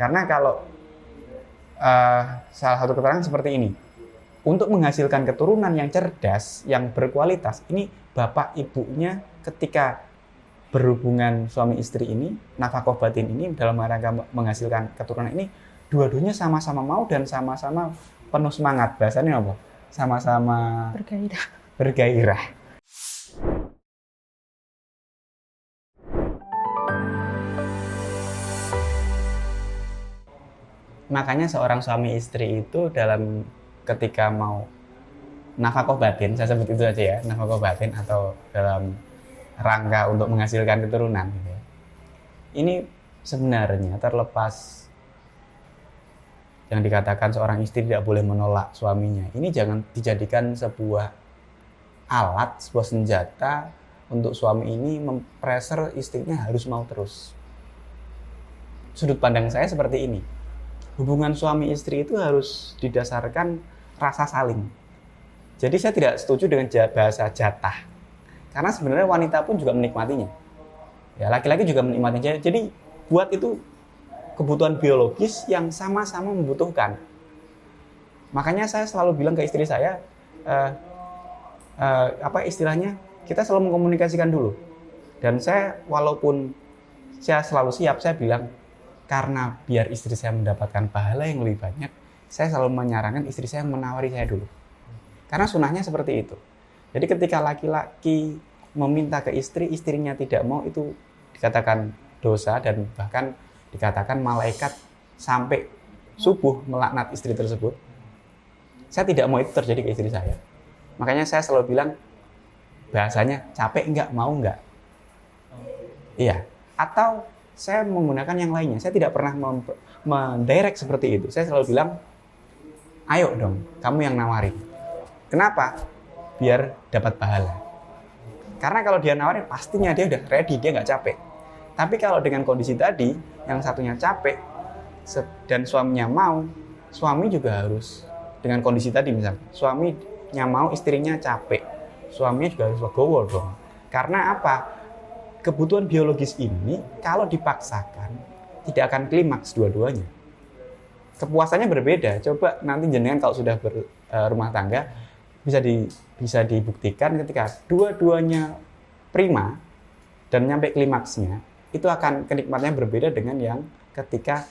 Karena kalau salah satu keterangan seperti ini, untuk menghasilkan keturunan yang cerdas, yang berkualitas, ini bapak ibunya ketika berhubungan suami istri ini, nafkah batin ini dalam rangka menghasilkan keturunan ini, dua-duanya sama-sama mau dan sama-sama penuh semangat. Bahasanya apa? Sama-sama bergairah. Makanya seorang suami istri itu dalam ketika mau nafkah batin, saya sebut itu aja ya, nafkah batin atau dalam rangka untuk menghasilkan keturunan gitu ya. Ini sebenarnya terlepas yang dikatakan seorang istri tidak boleh menolak suaminya, ini jangan dijadikan sebuah alat, sebuah senjata untuk suami ini mempressure istrinya harus mau terus. Sudut pandang saya seperti ini. Hubungan suami istri itu harus didasarkan rasa saling. Jadi saya tidak setuju dengan bahasa jatah. Karena sebenarnya wanita pun juga menikmatinya. Ya, laki-laki juga menikmatinya. Jadi buat itu kebutuhan biologis yang sama-sama membutuhkan. Makanya saya selalu bilang ke istri saya, istilahnya, kita selalu mengkomunikasikan dulu. Dan saya walaupun saya selalu siap, saya bilang, karena biar istri saya mendapatkan pahala yang lebih banyak, saya selalu menyarankan istri saya menawari saya dulu. Karena sunahnya seperti itu. Jadi ketika laki-laki meminta ke istri, istrinya tidak mau, itu dikatakan dosa dan bahkan dikatakan malaikat sampai subuh melaknat istri tersebut. Saya tidak mau itu terjadi ke istri saya. Makanya saya selalu bilang, bahasanya capek enggak, mau enggak? Iya. Atau saya menggunakan yang lainnya. Saya tidak pernah mendirect seperti itu. Saya selalu bilang, ayo dong, kamu yang nawarin. Kenapa? Biar dapat pahala. Karena kalau dia nawarin, pastinya dia udah ready, dia nggak capek. Tapi kalau dengan kondisi tadi, yang satunya capek dan suaminya mau, suami juga harus dengan kondisi tadi misalnya, suaminya mau, istrinya capek, suaminya juga harus legowo dong. Karena apa? Kebutuhan biologis ini kalau dipaksakan tidak akan klimaks dua-duanya. Kepuasannya berbeda. Coba nanti jenengan kalau sudah berumah tangga bisa dibuktikan ketika dua-duanya prima dan nyampe klimaksnya, itu akan kenikmatannya berbeda dengan yang ketika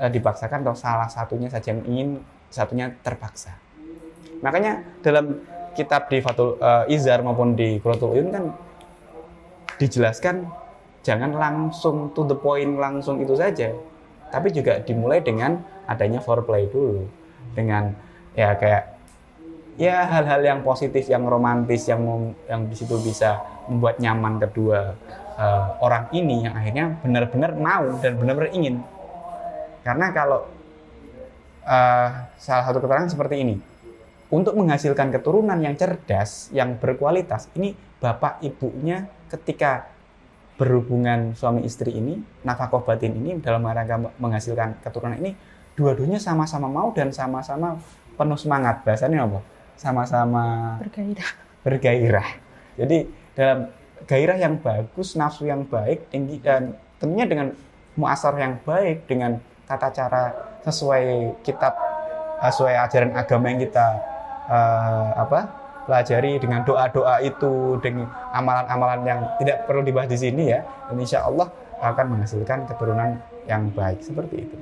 dipaksakan atau salah satunya saja yang ingin, satunya terpaksa. Makanya dalam kitab di Fathul Izar maupun di Qurratul Uyun kan dijelaskan jangan langsung to the point, langsung itu saja, tapi juga dimulai dengan adanya foreplay dulu, dengan ya kayak ya hal-hal yang positif, yang romantis, yang di situ bisa membuat nyaman kedua orang ini, yang akhirnya benar-benar mau dan benar-benar ingin. Karena kalau salah satu keterangan seperti ini, untuk menghasilkan keturunan yang cerdas, yang berkualitas, ini bapak ibunya ketika berhubungan suami istri ini, nafkah batin ini dalam rangka menghasilkan keturunan ini, dua-duanya sama-sama mau dan sama-sama penuh semangat. Bahasanya apa? Sama-sama bergairah. Jadi dalam gairah yang bagus, nafsu yang baik, tinggi, dan tentunya dengan muasar yang baik, dengan tata cara sesuai kitab, sesuai ajaran agama yang kita pelajari, dengan doa-doa itu, dengan amalan-amalan yang tidak perlu dibahas di sini ya, dan insya Allah akan menghasilkan keturunan yang baik seperti itu.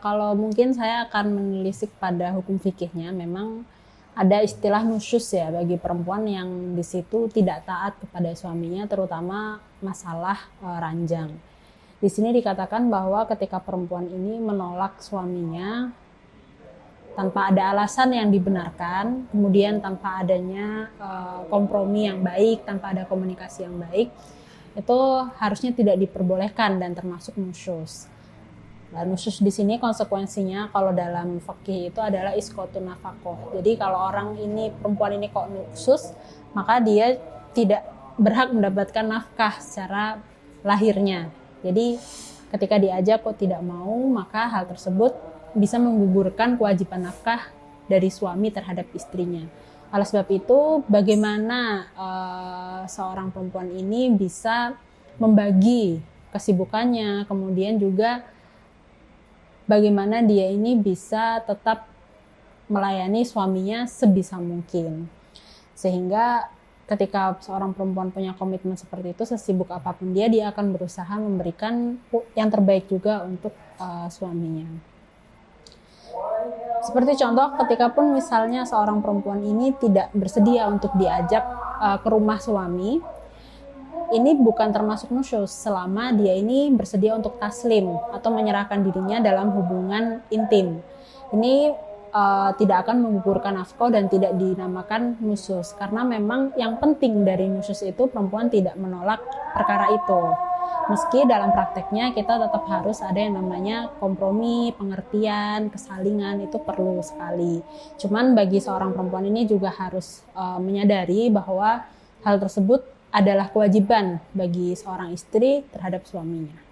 Kalau mungkin saya akan menelisik pada hukum fikihnya, memang ada istilah nusyus ya bagi perempuan yang di situ tidak taat kepada suaminya, terutama masalah ranjang. Di sini dikatakan bahwa ketika perempuan ini menolak suaminya tanpa ada alasan yang dibenarkan, kemudian tanpa adanya kompromi yang baik, tanpa ada komunikasi yang baik, itu harusnya tidak diperbolehkan dan termasuk nusyus. Dan nusyus di sini konsekuensinya kalau dalam fikih itu adalah isqotun nafaqah. Jadi kalau orang ini, perempuan ini kok nusyus, maka dia tidak berhak mendapatkan nafkah secara lahirnya. Jadi ketika diajak kok tidak mau, maka hal tersebut bisa menggugurkan kewajiban nafkah dari suami terhadap istrinya. Oleh sebab itu, bagaimana seorang perempuan ini bisa membagi kesibukannya, kemudian juga bagaimana dia ini bisa tetap melayani suaminya sebisa mungkin. Sehingga ketika seorang perempuan punya komitmen seperti itu, sesibuk apapun dia akan berusaha memberikan yang terbaik juga untuk suaminya. Seperti contoh, ketika pun misalnya seorang perempuan ini tidak bersedia untuk diajak ke rumah suami, ini bukan termasuk nusyus selama dia ini bersedia untuk taslim atau menyerahkan dirinya dalam hubungan intim. Ini tidak akan menggugurkan nafkah dan tidak dinamakan nusyus, karena memang yang penting dari nusyus itu perempuan tidak menolak perkara itu. Meski dalam prakteknya kita tetap harus ada yang namanya kompromi, pengertian, kesalingan, itu perlu sekali. Cuman bagi seorang perempuan ini juga harus menyadari bahwa hal tersebut adalah kewajiban bagi seorang istri terhadap suaminya.